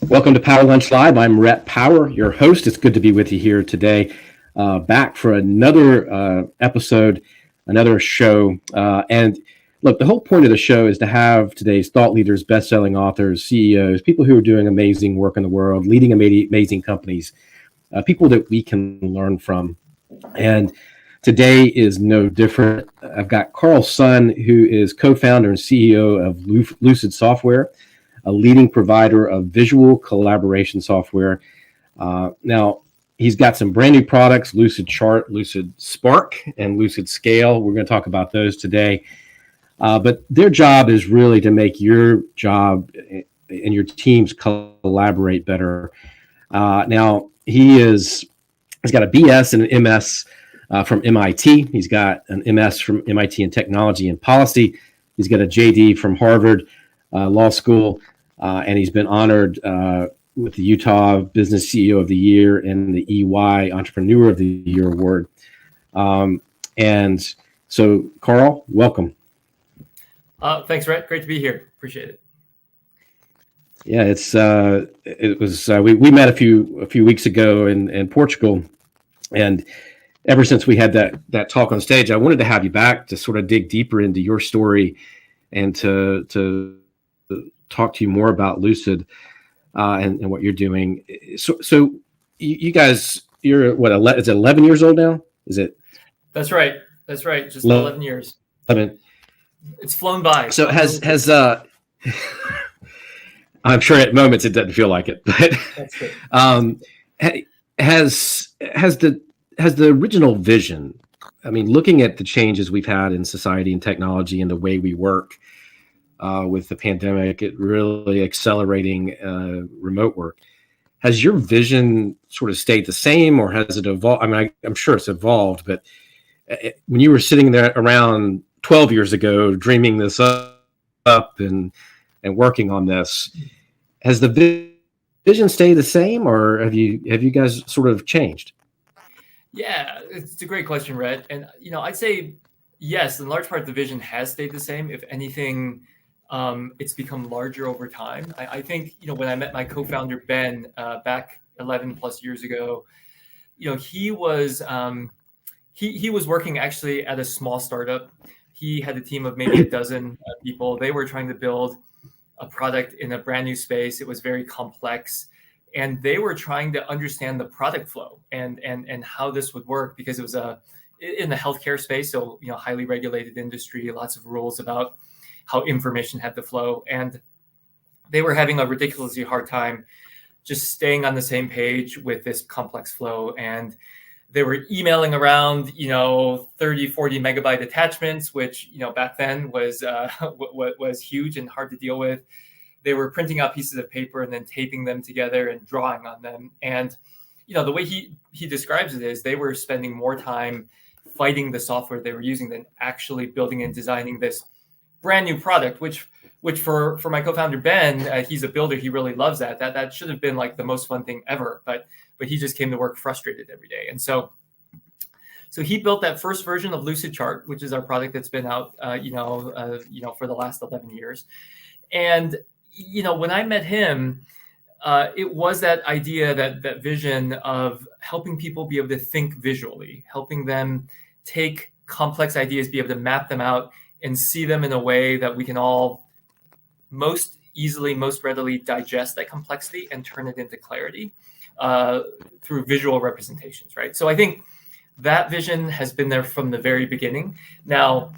Welcome to Power Lunch Live. I'm Rhett Power, your host. It's good to be with you here today, back for another episode, another show. And look, the whole point of the show is to have today's thought leaders, best-selling authors, CEOs, people who are doing amazing work in the world, leading amazing companies, people that we can learn from. And today is no different. I've got Karl Sun, who is co-founder and CEO of Lucid Software, a leading provider of visual collaboration software. Now, he's got some brand new products, Lucidchart, Lucidspark, and Lucidscale. We're going to talk about those today. But their job is really to make your job and your teams collaborate better. Now, he's got a BS and an MS from MIT. He's got an MS from MIT in technology and policy. He's got a JD from Harvard Law School. And he's been honored with the Utah Business CEO of the Year and the EY Entrepreneur of the Year award. And so, Karl, welcome. Thanks, Rhett. Great to be here. Appreciate it. Yeah, it was we met a few weeks ago in Portugal, and ever since we had that talk on stage, I wanted to have you back to sort of dig deeper into your story and to talk to you more about Lucid and what you're doing. So you guys, you're what? Is it 11 years old now? Is it? That's right. Just 11 years. 11. It's flown by. So has I'm sure at moments it doesn't feel like it, but that's good. Has the original vision? I mean, looking at the changes we've had in society and technology and the way we work. With the pandemic, it really accelerating remote work. Has your vision sort of stayed the same, or has it evolved? I mean, I'm sure it's evolved, but when you were sitting there around 12 years ago, dreaming this up and working on this, has the vision stayed the same, or have you guys sort of changed? Yeah, it's a great question, Rhett. And I'd say yes, in large part the vision has stayed the same. If anything, it's become larger over time. I think, when I met my co-founder, Ben, back 11 plus years ago, he was working actually at a small startup. He had a team of maybe a dozen people. They were trying to build a product in a brand new space. It was very complex. And they were trying to understand the product flow and how this would work, because it was in the healthcare space. So, highly regulated industry, lots of rules about how information had to flow. And they were having a ridiculously hard time just staying on the same page with this complex flow. And they were emailing around, 30, 40 megabyte attachments, which, back then was huge and hard to deal with. They were printing out pieces of paper and then taping them together and drawing on them. And, the way he describes it is they were spending more time fighting the software they were using than actually building and designing this brand new product, which for my co-founder Ben, he's a builder. He really loves that. That should have been like the most fun thing ever, but he just came to work frustrated every day. And so he built that first version of Lucidchart, which is our product that's been out, for the last 11 years. And when I met him, it was that idea, that vision of helping people be able to think visually, helping them take complex ideas, be able to map them out, and see them in a way that we can all most easily, most readily digest that complexity and turn it into clarity through visual representations, right? So I think that vision has been there from the very beginning. Now,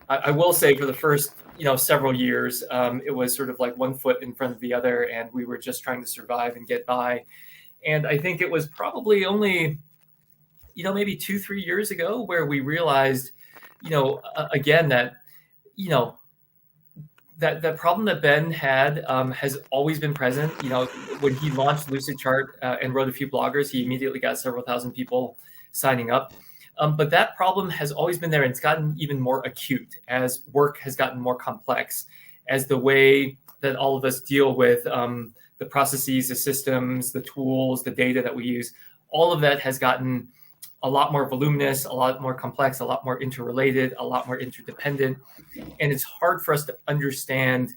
I will say for the first, several years, it was sort of like one foot in front of the other, and we were just trying to survive and get by. And I think it was probably only, maybe 2-3 years ago where we realized, again, that, that problem that Ben had has always been present. When he launched Lucidchart and wrote a few bloggers, he immediately got several thousand people signing up. But that problem has always been there, and it's gotten even more acute as work has gotten more complex, as the way that all of us deal with the processes, the systems, the tools, the data that we use, all of that has gotten a lot more voluminous, a lot more complex, a lot more interrelated, a lot more interdependent. And it's hard for us to understand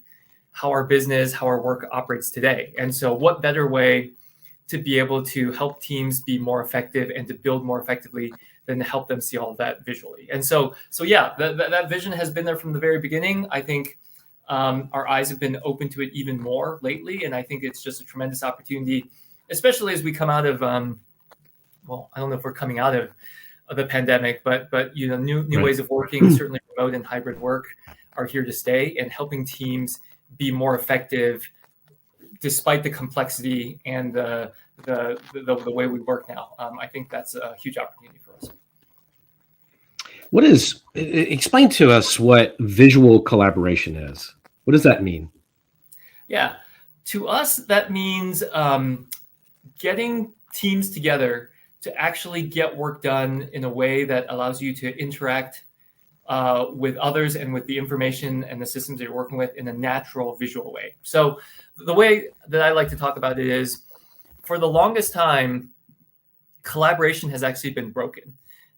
how our business, how our work operates today. And so what better way to be able to help teams be more effective and to build more effectively than to help them see all of that visually. And so yeah, that vision has been there from the very beginning. I think our eyes have been open to it even more lately. And I think it's just a tremendous opportunity, especially as we come out of, well, I don't know if we're coming out of the pandemic, but you know, new Right. ways of working, certainly remote and hybrid work are here to stay, and helping teams be more effective despite the complexity and the way we work now. I think that's a huge opportunity for us. Explain to us what visual collaboration is. What does that mean? Yeah, to us, that means getting teams together to actually get work done in a way that allows you to interact with others and with the information and the systems that you're working with in a natural visual way. So the way that I like to talk about it is, for the longest time, collaboration has actually been broken.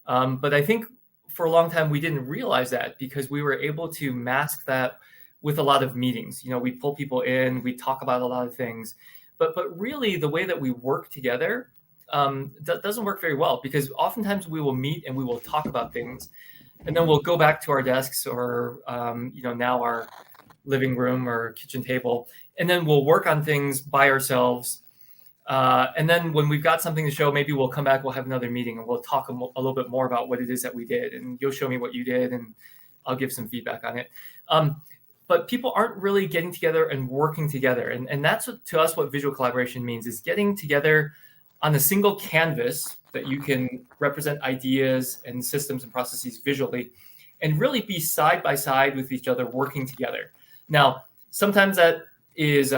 But I think for a long time, we didn't realize that because we were able to mask that with a lot of meetings. You know, we pull people in, we talk about a lot of things, but really the way that we work together doesn't work very well, because oftentimes we will meet and we will talk about things, and then we'll go back to our desks or, you know, now our living room or kitchen table, and then we'll work on things by ourselves. And then when we've got something to show, maybe we'll come back, we'll have another meeting, and we'll talk a little bit more about what it is that we did. And you'll show me what you did, and I'll give some feedback on it. But people aren't really getting together and working together. And that's to us what visual collaboration means, is getting together on a single canvas that you can represent ideas and systems and processes visually, and really be side by side with each other, working together. Now, sometimes that is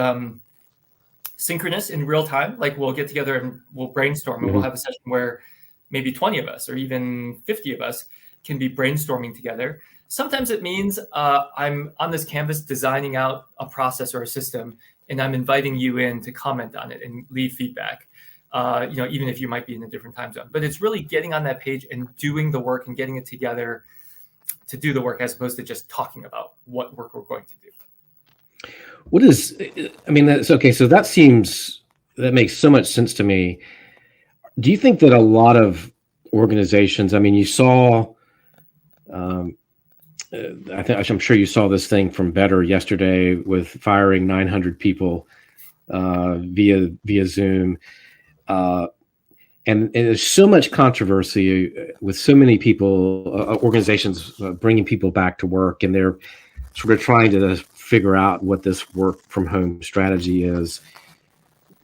synchronous in real time. Like, we'll get together and we'll brainstorm, and we'll have a session where maybe 20 of us or even 50 of us can be brainstorming together. Sometimes it means I'm on this canvas designing out a process or a system, and I'm inviting you in to comment on it and leave feedback. You know, even if you might be in a different time zone. But it's really getting on that page and doing the work and getting it together to do the work, as opposed to just talking about what work we're going to do. What is, I mean, that's okay. So that makes so much sense to me. Do you think that a lot of organizations, I mean, you saw, I'm sure you saw this thing from Better yesterday with firing 900 people via Zoom. And there's so much controversy with so many people, organizations bringing people back to work, and they're sort of trying to figure out what this work from home strategy is.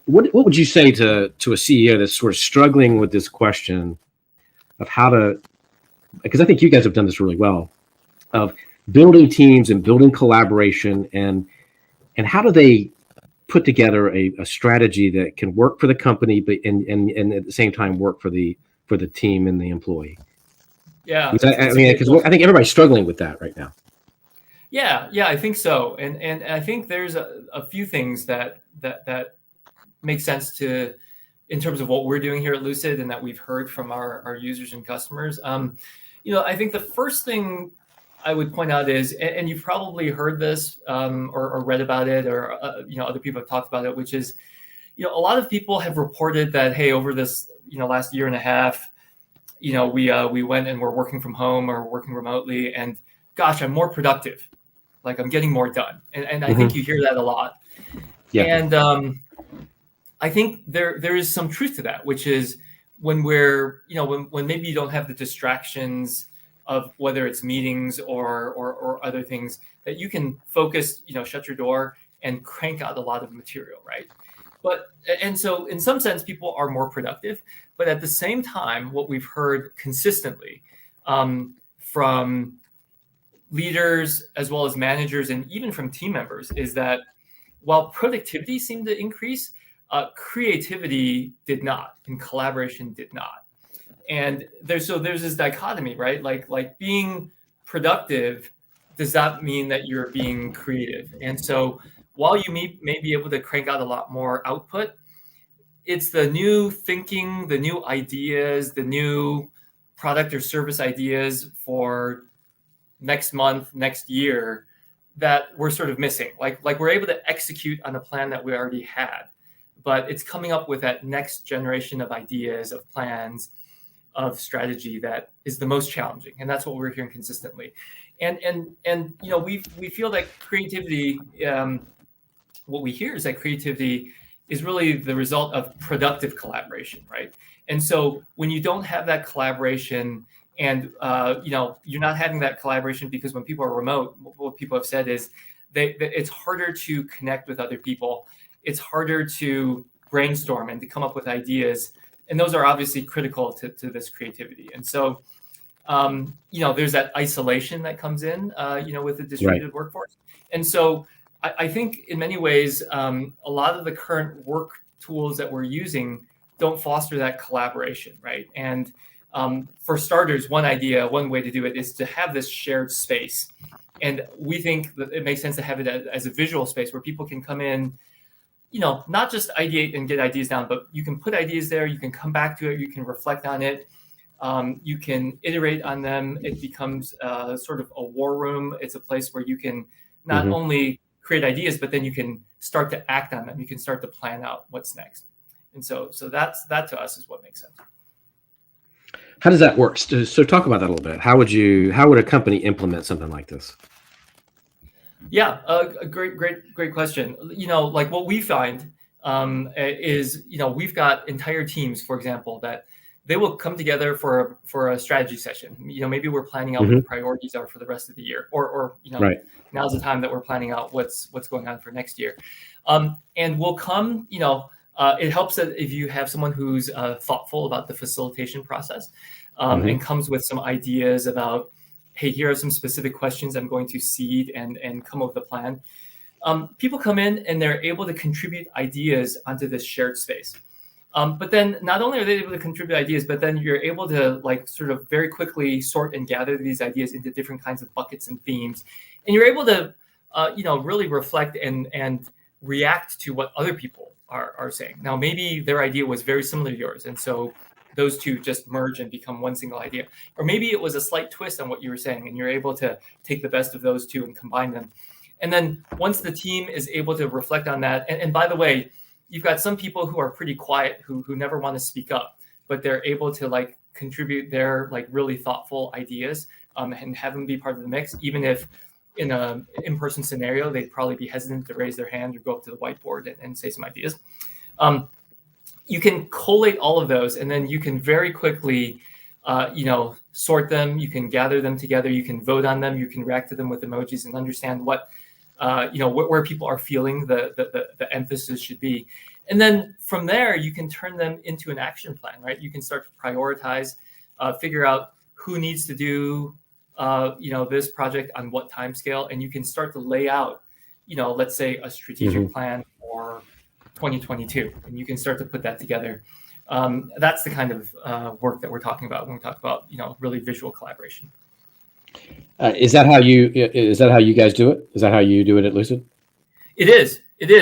What would you say to a CEO that's sort of struggling with this question of how to, because I think you guys have done this really well, of building teams and building collaboration, and how do they put together a strategy that can work for the company, but and at the same time work for the team and the employee? Yeah, because I think everybody's struggling with that right now. Yeah, I think so, and I think there's a few things that make sense to, in terms of what we're doing here at Lucid, and that we've heard from our users and customers. You know, I think the first thing I would point out is, and you've probably heard this or read about it, or you know, other people have talked about it, which is, you know, a lot of people have reported that, hey, over this, you know, last year and a half, you know, we went and we're working from home or working remotely, and gosh, I'm more productive, like I'm getting more done, and I think you hear that a lot. Yeah. And I think there is some truth to that, which is when we're, you know, when maybe you don't have the distractions of whether it's meetings or other things, that you can focus, you know, shut your door and crank out a lot of material, right? And so in some sense, people are more productive, but at the same time, what we've heard consistently from leaders as well as managers and even from team members is that while productivity seemed to increase, creativity did not, and collaboration did not. And there's this dichotomy, right? Like being productive does not mean that you're being creative. And so while you may be able to crank out a lot more output, it's the new thinking, the new ideas, the new product or service ideas for next month, next year, that we're sort of missing. Like we're able to execute on a plan that we already had, but it's coming up with that next generation of ideas, of plans, of strategy that is the most challenging, and that's what we're hearing consistently. And we feel that creativity. What we hear is that creativity is really the result of productive collaboration, right? And so when you don't have that collaboration, and you're not having that collaboration because when people are remote, what people have said is it's harder to connect with other people. It's harder to brainstorm and to come up with ideas. And those are obviously critical to this creativity. And so, there's that isolation that comes in, with the distributed workforce. And so I think in many ways, a lot of the current work tools that we're using don't foster that collaboration, right? And for starters, one way to do it is to have this shared space. And we think that it makes sense to have it as a visual space where people can come in, not just ideate and get ideas down, but you can put ideas there, you can come back to it, you can reflect on it, you can iterate on them. It becomes sort of a war room. It's a place where you can not only create ideas, but then you can start to act on them. You can start to plan out what's next. And so that to us is what makes sense. How does that work? So talk about that a little bit. How would a company implement something like this? Yeah, a great question. Like what we find is, we've got entire teams, for example, that they will come together for a strategy session. Maybe we're planning out what the priorities are for the rest of the year, or now's the time that we're planning out what's going on for next year. And we'll come, it helps that if you have someone who's thoughtful about the facilitation process, and comes with some ideas about, hey, here are some specific questions I'm going to seed and come up with a plan. People come in and they're able to contribute ideas onto this shared space. But then not only are they able to contribute ideas, but then you're able to sort of very quickly sort and gather these ideas into different kinds of buckets and themes. And you're able to, really reflect and react to what other people are saying. Now, maybe their idea was very similar to yours. And so those two just merge and become one single idea. Or maybe it was a slight twist on what you were saying, and you're able to take the best of those two and combine them. And then once the team is able to reflect on that, and by the way, you've got some people who are pretty quiet, who never want to speak up, but they're able to contribute their really thoughtful ideas, and have them be part of the mix, even if in an in-person scenario, they'd probably be hesitant to raise their hand or go up to the whiteboard and say some ideas. You can collate all of those, and then you can very quickly, sort them. You can gather them together. You can vote on them. You can react to them with emojis and understand what, where people are feeling the emphasis should be. And then from there, you can turn them into an action plan, right? You can start to prioritize, figure out who needs to do, this project on what time scale, and you can start to lay out, let's say a strategic plan for 2022, and you can start to put that together. That's the kind of work that we're talking about when we talk about, really visual collaboration. Is that how you guys do it? Is that how you do it at Lucid? It is.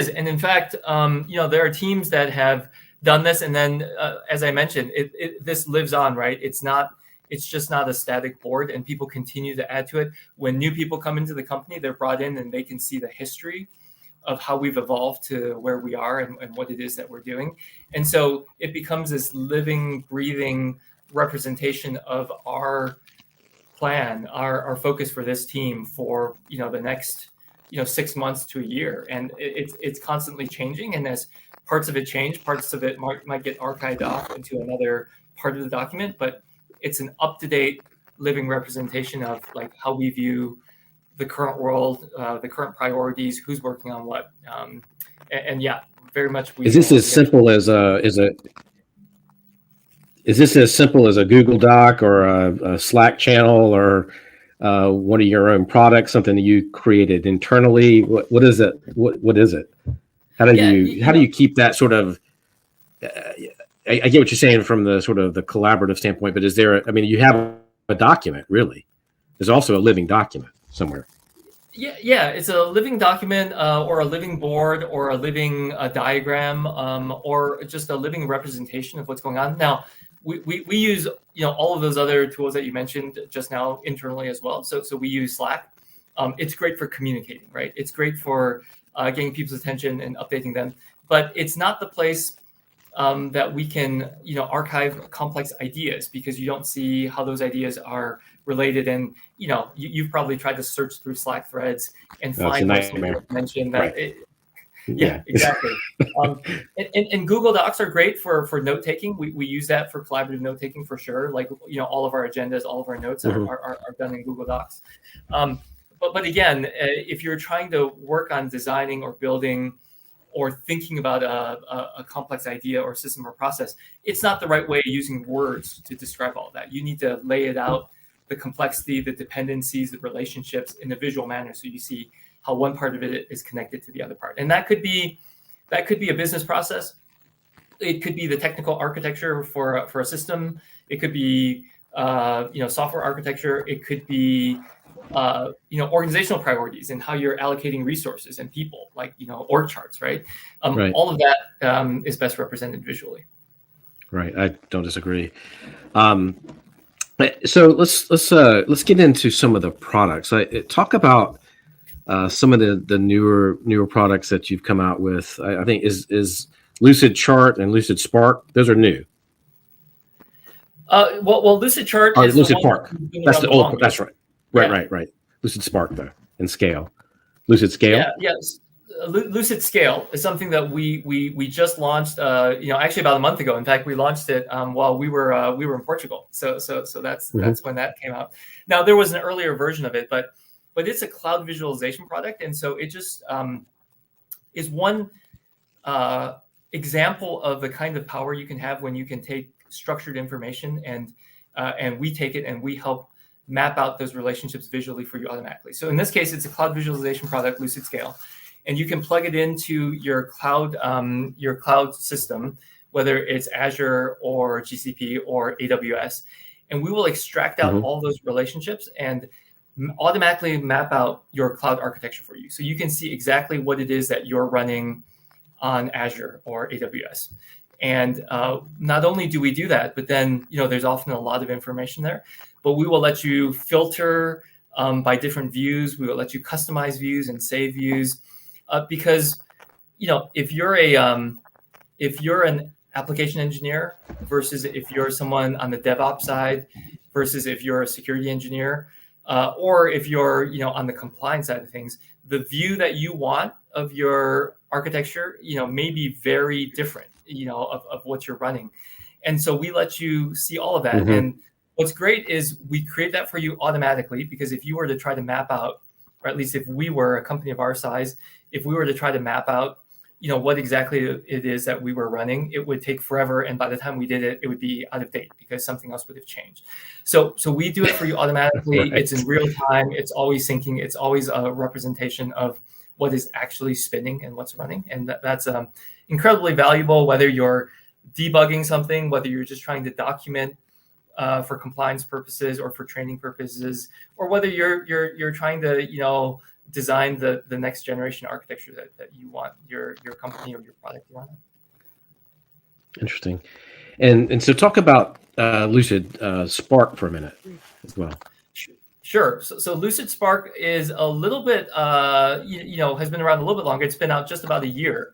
And in fact, there are teams that have done this. And then, as I mentioned, this lives on, right? It's just not a static board, and people continue to add to it. When new people come into the company, they're brought in and they can see the history of how we've evolved to where we are and what it is that we're doing. And so it becomes this living, breathing representation of our plan, our focus for this team for, the next, 6 months to a year. And it's constantly changing. And as parts of it change, parts of it might get archived off into another part of the document, but it's an up-to-date living representation of how we view the current world, the current priorities, who's working on what. And yeah, very much. Is this as simple as is this as simple as a Google Doc or a Slack channel or one of your own products, something that you created internally? What is it? What is it? How do you keep that sort of? I get what you're saying from the sort of the collaborative standpoint, but is there? You have a document, really. There's also a living document somewhere. Yeah, it's a living document, or a living board, or a living diagram, or just a living representation of what's going on. Now, we use all of those other tools that you mentioned just now internally as well. So we use Slack. It's great for communicating, right? It's great for getting people's attention and updating them, but it's not the place that we can, archive complex ideas, because you don't see how those ideas are related. And, you've probably tried to search through Slack threads and That's a find where someone nightmare. mentioned that. Right. Yeah, exactly. And Google Docs are great for note taking. We use that for collaborative note taking for sure. Like, all of our agendas, all of our notes are done in Google Docs. But again, if you're trying to work on designing or building or thinking about a complex idea or system or process, it's not the right way of using words to describe all of that. You need to lay it out, the complexity, the dependencies, the relationships in a visual manner, so you see how one part of it is connected to the other part. And that could be a business process. It could be the technical architecture for a system. It could be software architecture. It could be organizational priorities and how you're allocating resources and people, like org charts, right? Right. All of that is best represented visually. Right. I don't disagree. So let's get into some of the products. Talk about some of the newer products that you've come out with. I think is Lucidchart and Lucid Spark. Those are new. Well, Lucidchart is Lucid Park. That's the old. That's right. Right. Lucid Spark though, and Scale. Lucidscale. Yeah. Yes. Lucidscale is something that we just launched. Actually about a month ago. In fact, we launched it while we were in Portugal. So that's when that came out. Now there was an earlier version of it, but it's a cloud visualization product, and so it just is one example of the kind of power you can have when you can take structured information and we take it and we help map out those relationships visually for you automatically. So in this case, it's a cloud visualization product, Lucidscale, and you can plug it into your cloud system, whether it's Azure or GCP or AWS, and we will extract out all those relationships and automatically map out your cloud architecture for you. So you can see exactly what it is that you're running on Azure or AWS. And not only do we do that, but then, there's often a lot of information there, but we will let you filter by different views. We will let you customize views and save views because, if you're an application engineer versus if you're someone on the DevOps side versus if you're a security engineer, or if you're, on the compliance side of things, the view that you want of your architecture, may be very different, of what you're running. And so we let you see all of that. And what's great is we create that for you automatically, because if you were to try to map out, or at least if we were a company of our size, if we were to try to map out, what exactly it is that we were running, it would take forever. And by the time we did it, it would be out of date because something else would have changed. So we do it for you automatically. Right. It's in real time. It's always syncing. It's always a representation of what is actually spinning and what's running. And that's incredibly valuable, whether you're debugging something, whether you're just trying to document for compliance purposes or for training purposes, or whether you're trying to, design the next generation architecture that you want your company or your product to run on. Interesting. And so talk about Lucid Spark for a minute as well. Sure. So Lucid Spark is a little bit, has been around a little bit longer. It's been out just about a year.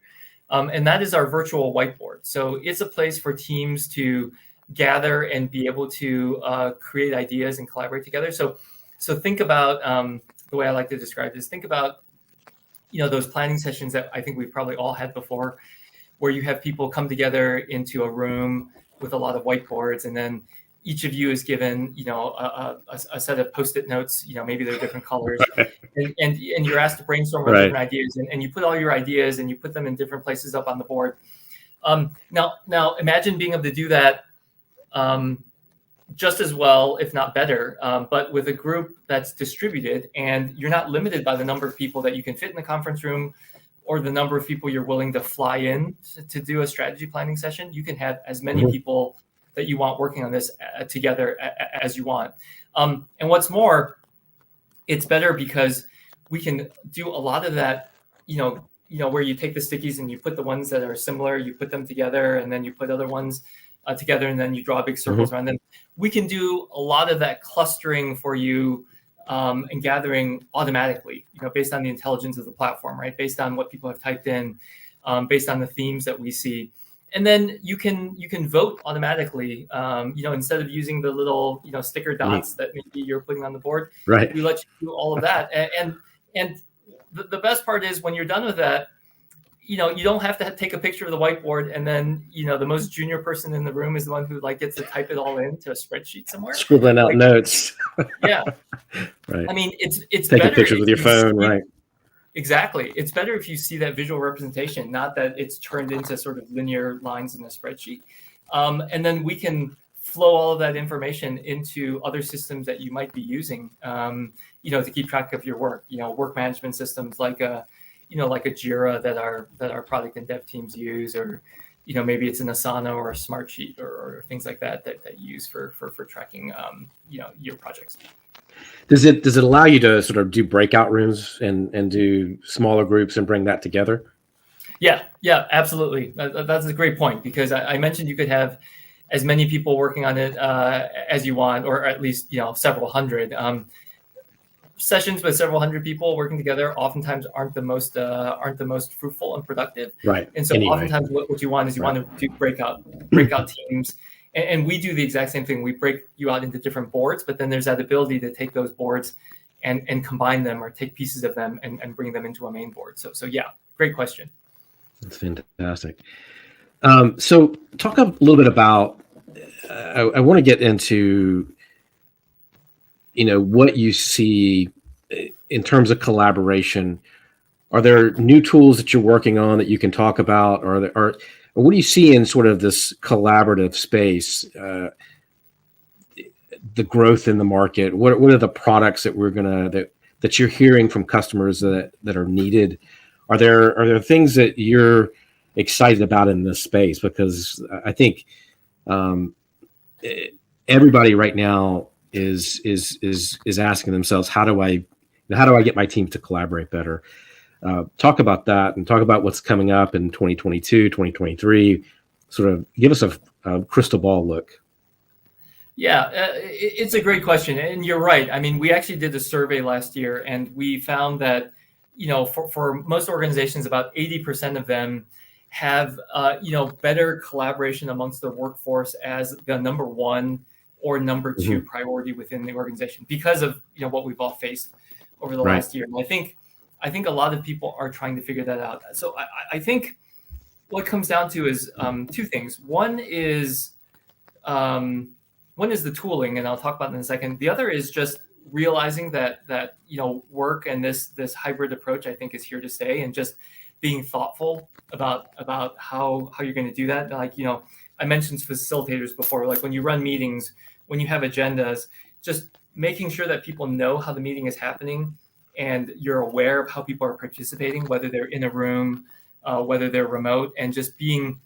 And that is our virtual whiteboard. So it's a place for teams to gather and be able to create ideas and collaborate together. So think about the way I like to describe this. Think about, those planning sessions that I think we've probably all had before, where you have people come together into a room with a lot of whiteboards, and then each of you is given, a set of Post-it notes. Maybe they're different colors, and you're asked to brainstorm with different ideas, and you put all your ideas and you put them in different places up on the board. Now imagine being able to do that just as well, if not better, but with a group that's distributed, and you're not limited by the number of people that you can fit in the conference room or the number of people you're willing to fly in to do a strategy planning session. You can have as many people that you want working on this together as you want. And what's more, it's better because we can do a lot of that, where you take the stickies and you put the ones that are similar, you put them together, and then you put other ones together, and then you draw big circles around them. We can do a lot of that clustering for you and gathering automatically, based on the intelligence of the platform, right? Based on what people have typed in, based on the themes that we see. And then you can vote automatically, instead of using the little, sticker dots that maybe you're putting on the board. Right. We let you do all of that. And the best part is when you're done with that, you don't have to take a picture of the whiteboard and then, the most junior person in the room is the one who gets to type it all into a spreadsheet somewhere. Scribbling out notes. Yeah. Right. I mean, it's taking pictures with your phone, right? Exactly. It's better if you see that visual representation, not that it's turned into sort of linear lines in a spreadsheet. And then we can flow all of that information into other systems that you might be using, to keep track of your work, work management systems like a Jira that our product and dev teams use, or, maybe it's an Asana or a Smartsheet or things like that you use for tracking, your projects. Does it allow you to sort of do breakout rooms and do smaller groups and bring that together? Yeah, absolutely. That's a great point, because I mentioned you could have as many people working on it as you want, or at least, several hundred. Sessions with several hundred people working together oftentimes aren't the most fruitful and productive. Right. And so oftentimes what you want is want to do breakout teams. And we do the exact same thing. We break you out into different boards, but then there's that ability to take those boards and combine them, or take pieces of them and bring them into a main board. So yeah, great question. That's fantastic. So talk a little bit about, I want to get into, what you see in terms of collaboration. Are there new tools that you're working on that you can talk about? Or what do you see in sort of this collaborative space, the growth in the market? What are the products that that you're hearing from customers that are needed? Are there things that you're excited about in this space? Because I think everybody right now is asking themselves, how do I get my team to collaborate better? Talk about that, and talk about what's coming up in 2022, 2023. Sort of give us a crystal ball look. Yeah, it's a great question. And you're right. I mean, we actually did a survey last year, and we found that, for most organizations, about 80% of them have, better collaboration amongst their workforce as the number one or number two priority within the organization, because of, what we've all faced over the last year. And I think a lot of people are trying to figure that out. So I think what it comes down to is two things. One is the tooling, and I'll talk about it in a second. The other is just realizing that work and this hybrid approach, I think, is here to stay, and just being thoughtful about how you're going to do that. Like, I mentioned facilitators before. Like, when you run meetings, when you have agendas, just making sure that people know how the meeting is happening, and you're aware of how people are participating, whether they're in a room, whether they're remote, and just being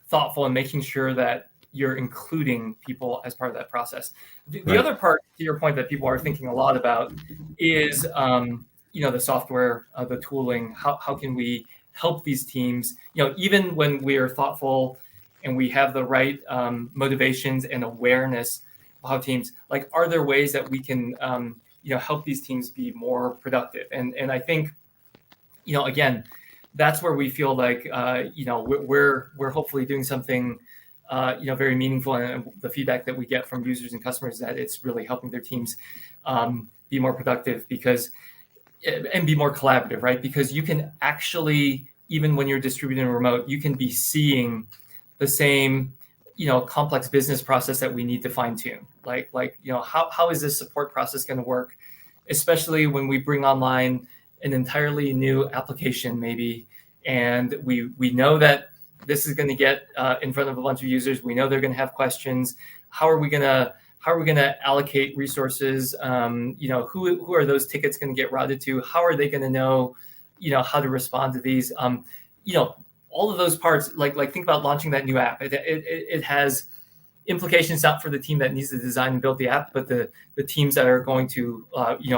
thoughtful and making sure that you're including people as part of that process. The other part, to your point, that people are thinking a lot about is, the software, the tooling. How can we help these teams? Even when we are thoughtful and we have the right motivations and awareness of how teams, are there ways that we can, help these teams be more productive? And I think, again, that's where we feel like, we're hopefully doing something, very meaningful. And the feedback that we get from users and customers is that it's really helping their teams be more productive, and be more collaborative, right? Because you can actually, even when you're distributed and remote, you can be seeing the same, complex business process that we need to fine tune. Like, how is this support process going to work, especially when we bring online an entirely new application, maybe, and we know that this is going to get in front of a bunch of users. We know they're going to have questions. How are we going to allocate resources? Who are those tickets going to get routed to? How are they going to know, how to respond to these? All of those parts, like think about launching that new app. It has implications not for the team that needs to design and build the app, but the teams that are going to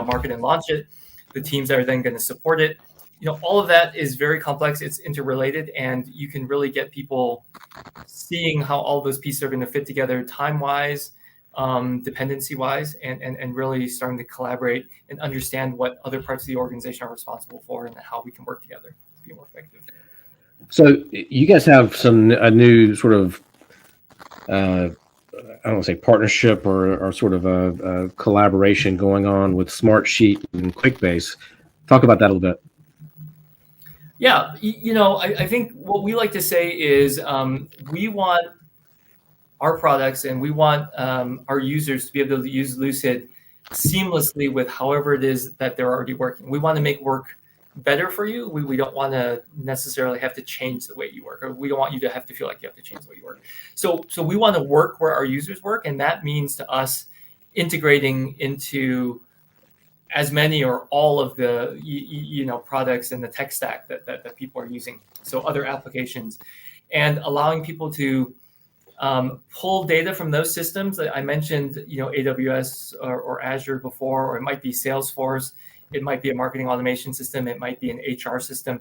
market and launch it, the teams that are then going to support it. All of that is very complex. It's interrelated, and you can really get people seeing how all those pieces are going to fit together time-wise, dependency wise, and really starting to collaborate and understand what other parts of the organization are responsible for and how we can work together to be more effective. So you guys have a new sort of, I don't want to say partnership or sort of a collaboration going on with Smartsheet and QuickBase. Talk about that a little bit. Yeah, I think what we like to say is we want our products and we want our users to be able to use Lucid seamlessly with however it is that they're already working. We want to make work better for you. We don't want to necessarily have to change the way you work, or we don't want you to have to feel like you have to change the way you work. So we want to work where our users work, and that means to us integrating into as many or all of the products and the tech stack that people are using. So other applications, and allowing people to pull data from those systems. I mentioned, AWS or Azure before, or it might be Salesforce. It might be a marketing automation system. It might be an HR system.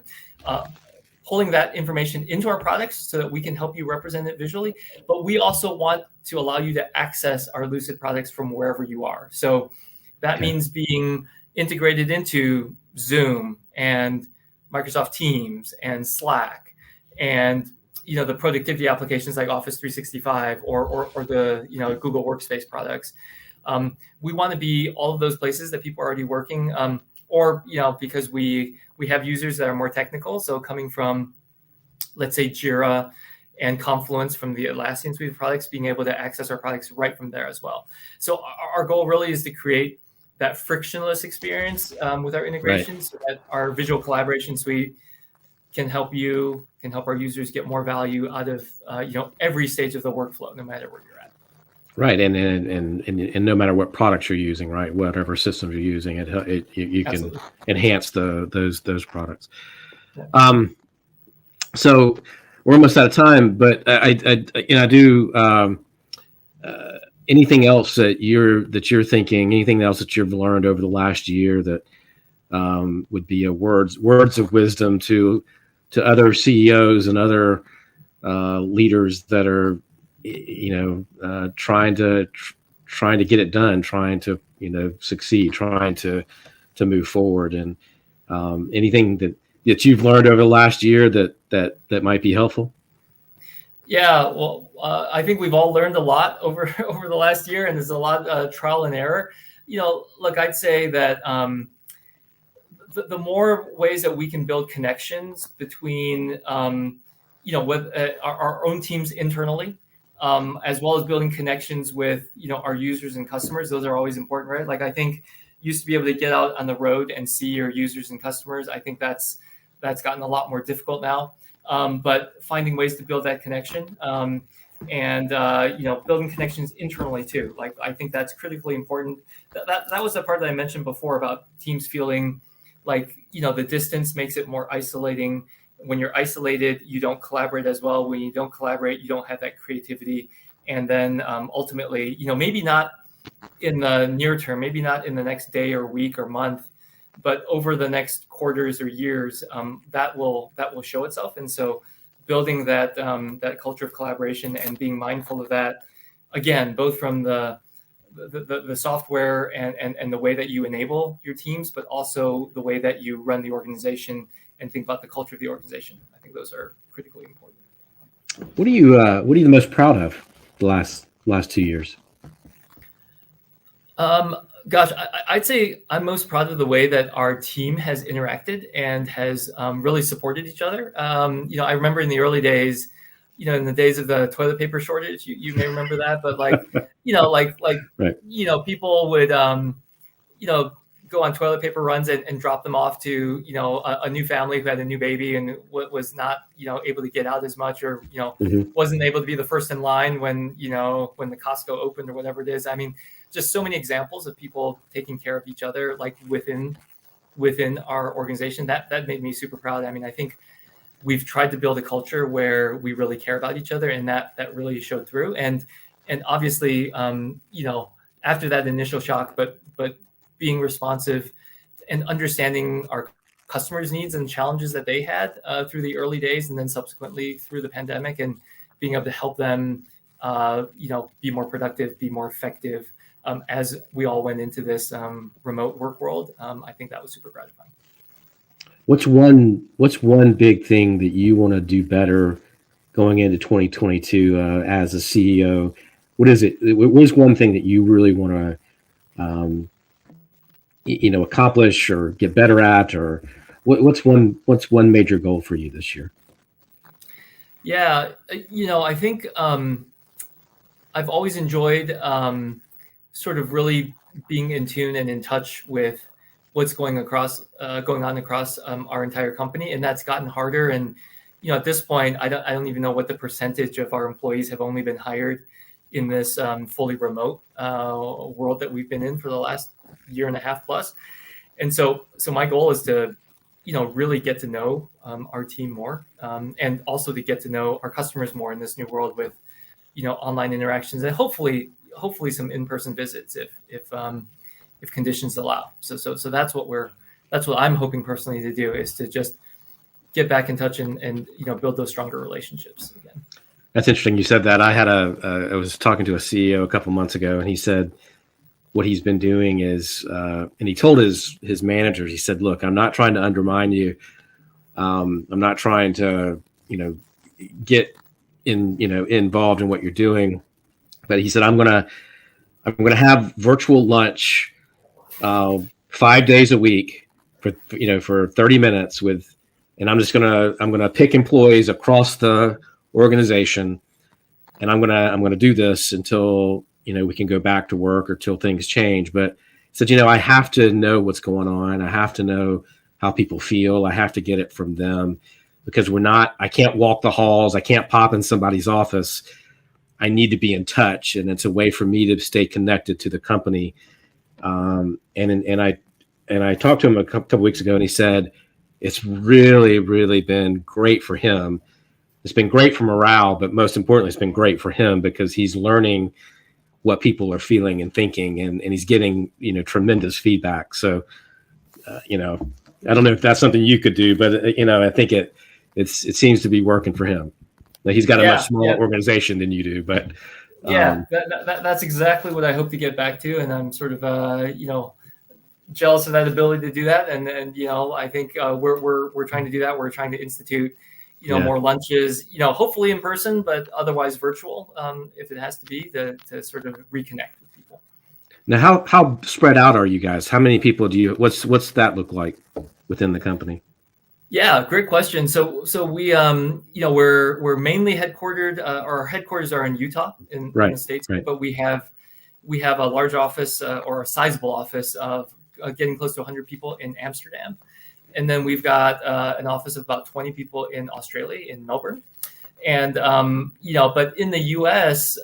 Pulling that information into our products so that we can help you represent it visually. But we also want to allow you to access our Lucid products from wherever you are. So that means being integrated into Zoom and Microsoft Teams and Slack and the productivity applications like Office 365 or the Google Workspace products. We want to be all of those places that people are already working, or because we have users that are more technical. So coming from, let's say, Jira and Confluence from the Atlassian suite of products, being able to access our products right from there as well. So our goal really is to create that frictionless experience with our integrations, so that our visual collaboration suite can help our users get more value out of every stage of the workflow, no matter where you're at. Right, and no matter what products you're using, right, whatever systems you're using, you can enhance those products. Yeah. So we're almost out of time, but I do. Anything else that you're thinking? Anything else that you've learned over the last year that would be words of wisdom to other CEOs and other leaders that are trying to get it done, trying to succeed, trying to move forward, and anything that you've learned over the last year that might be helpful? Yeah, well, I think we've all learned a lot over the last year, and there's a lot of trial and error. Look, I'd say that the more ways that we can build connections between, with our own teams internally, as well as building connections with, our users and customers, those are always important, right? Like, I think used to be able to get out on the road and see your users and customers. I think that's gotten a lot more difficult now. But finding ways to build that connection, and building connections internally too. Like, I think that's critically important. That was the part that I mentioned before about teams feeling like, the distance makes it more isolating. When you're isolated, you don't collaborate as well. When you don't collaborate, you don't have that creativity. And then ultimately, maybe not in the near term, maybe not in the next day or week or month, but over the next quarters or years, that will show itself. And so building that culture of collaboration and being mindful of that, again, both from the software and the way that you enable your teams, but also the way that you run the organization and think about the culture of the organization. I think those are critically important. What are you the most proud of the last 2 years? Gosh, I'd say I'm most proud of the way that our team has interacted and has really supported each other. I remember in the early days, in the days of the toilet paper shortage, you may remember that, but right. People would, go on toilet paper runs and drop them off to, a new family who had a new baby and was not, able to get out as much, or, wasn't able to be the first in line when the Costco opened or whatever it is. I mean, just so many examples of people taking care of each other, like within our organization. That made me super proud. I mean, I think we've tried to build a culture where we really care about each other, and that really showed through. And obviously, after that initial shock, but being responsive and understanding our customers' needs and challenges that they had through the early days, and then subsequently through the pandemic, and being able to help them be more productive, be more effective as we all went into this remote work world. I think that was super gratifying. What's one big thing that you want to do better going into 2022 as a CEO? What is it? What is one thing that you really want to accomplish or get better at, or what's one major goal for you this year? Yeah, I think I've always enjoyed sort of really being in tune and in touch with what's going on across our entire company, and that's gotten harder. And at this point, I don't even know what the percentage of our employees have only been hired in this fully remote world that we've been in for the last year and a half plus. And so my goal is to really get to know our team more, and also to get to know our customers more in this new world with online interactions, and hopefully some in-person visits if conditions allow. So that's what I'm hoping personally to do, is to just get back in touch and build those stronger relationships again. That's interesting. You said that. I was talking to a CEO a couple months ago, and he said what he's been doing is, and he told his managers, he said, "Look, I'm not trying to undermine you. I'm not trying to, get involved in what you're doing." But he said, I'm gonna have virtual lunch 5 days a week for 30 minutes and I'm gonna pick employees across the organization, and I'm gonna do this until we can go back to work or till things change. But he said, I have to know what's going on. I have to know how people feel. I have to get it from them, because I can't walk the halls. I can't pop in somebody's office. I need to be in touch, and it's a way for me to stay connected to the company. And I talked to him a couple weeks ago, and he said it's really, really been great for him. It's been great for morale, but most importantly, it's been great for him because he's learning what people are feeling and thinking, and he's getting tremendous feedback. So I don't know if that's something you could do, but I think it seems to be working for him. Now, he's got a much smaller organization than you do, but that's exactly what I hope to get back to, and I'm sort of jealous of that ability to do that. And I think we're trying to do that. We're trying to institute more lunches, hopefully in person, but otherwise virtual, if it has to be, to sort of reconnect with people. Now, how spread out are you guys? How many people what's that look like within the company? Yeah, great question. So we, we're mainly headquartered. Our headquarters are in Utah, in the States, right. But we have a large office or a sizable office of getting close to 100 people in Amsterdam, and then we've got an office of about 20 people in Australia, in Melbourne, and but in the U.S.,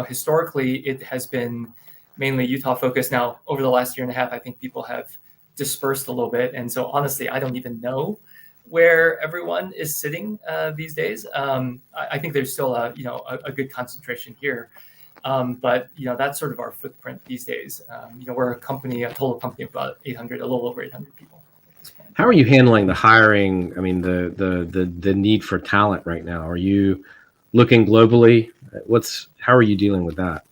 historically it has been mainly Utah focused. Now, over the last year and a half, I think people have dispersed a little bit, and so honestly, I don't even know where everyone is sitting these days. I think there's still a good concentration here, but that's sort of our footprint these days. We're a total company of about a little over 800 people at this point. How are you handling the hiring? I mean, the need for talent right now. Are you looking globally? How are you dealing with that?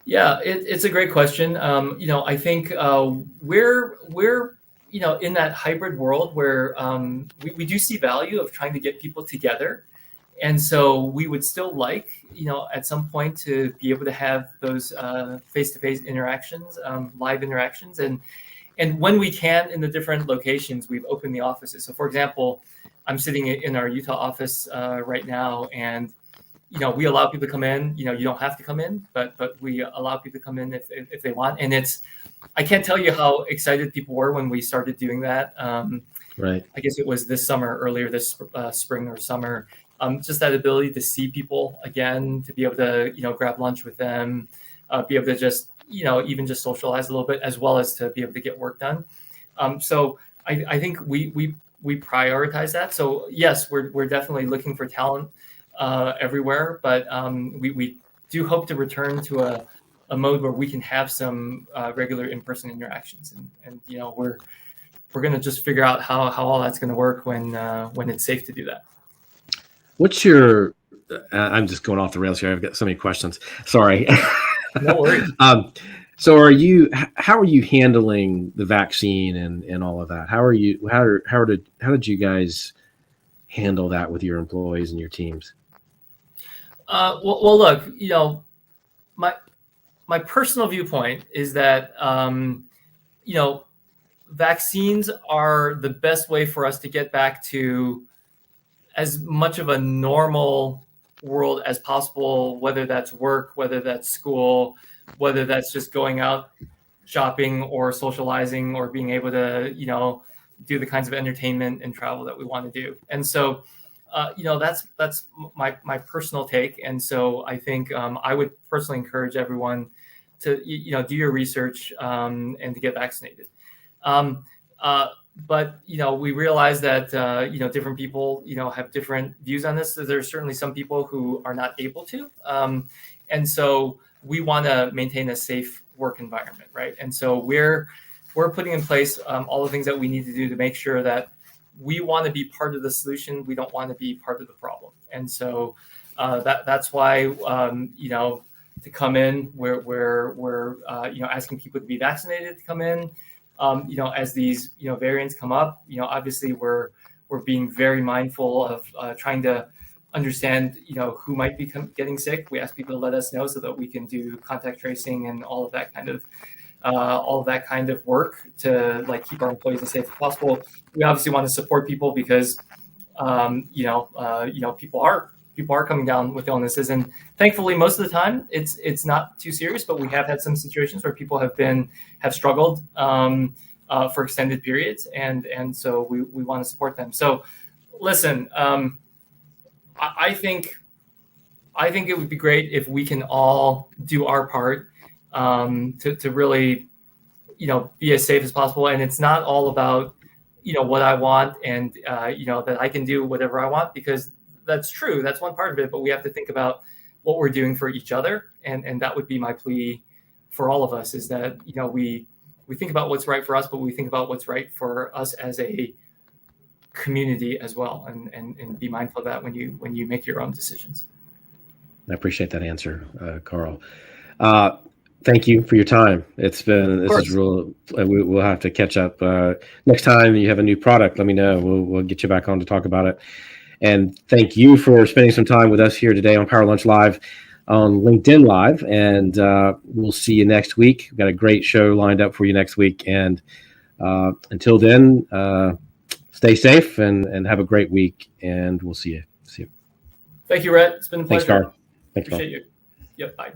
Yeah, it's a great question. I think we're in that hybrid world where we do see value of trying to get people together. And so we would still like, at some point to be able to have those face-to-face interactions, live interactions. And when we can in the different locations, we've opened the offices. So for example, I'm sitting in our Utah office right now, and we allow people to come in. You don't have to come in, but we allow people to come in if they want. And I can't tell you how excited people were when we started doing that. Right. I guess it was earlier this spring or summer. Just that ability to see people again, to be able to grab lunch with them, be able to just even just socialize a little bit, as well as to be able to get work done. So I think we prioritize that. So yes, we're definitely looking for talent everywhere, but we do hope to return to a mode where we can have some regular in-person interactions, and we're going to just figure out how all that's going to work when it's safe to do that. What's your I'm just going off the rails here. I've got so many questions. Sorry. No worries. So how are you handling the vaccine and all of that? How did you guys handle that with your employees and your teams? Well, look, my personal viewpoint is that, vaccines are the best way for us to get back to as much of a normal world as possible, whether that's work, whether that's school, whether that's just going out shopping or socializing or being able to, do the kinds of entertainment and travel that we want to do. And so, that's my personal take. And so I think I would personally encourage everyone to, do your research and to get vaccinated. But we realize that different people have different views on this. So there's certainly some people who are not able to, and so we want to maintain a safe work environment, right? And so we're putting in place all the things that we need to do to make sure that we want to be part of the solution. We don't want to be part of the problem. And so that's why to come in, we're asking people to be vaccinated to come in. As these variants come up, obviously we're being very mindful of trying to understand who might be getting sick. We ask people to let us know so that we can do contact tracing and all of that kind of work to keep our employees as safe as possible. We obviously want to support people because people are coming down with illnesses, and thankfully most of the time it's not too serious, but we have had some situations where people have struggled for extended periods, and so we want to support them. So listen, I think it would be great if we can all do our part to really be as safe as possible. And it's not all about what I want and that I can do whatever I want, because that's true. That's one part of it, but we have to think about what we're doing for each other. And that would be my plea for all of us, is that, we think about what's right for us, but we think about what's right for us as a community as well. And be mindful of that when you make your own decisions. I appreciate that answer, Karl. Thank you for your time. This is real. We'll have to catch up next time you have a new product. Let me know. We'll get you back on to talk about it. And thank you for spending some time with us here today on Power Lunch Live on LinkedIn Live. And we'll see you next week. We've got a great show lined up for you next week. And until then, stay safe and have a great week. And we'll see you. Thank you, Rhett. It's been a pleasure. Thanks, Karl. Appreciate you. Yep. Bye.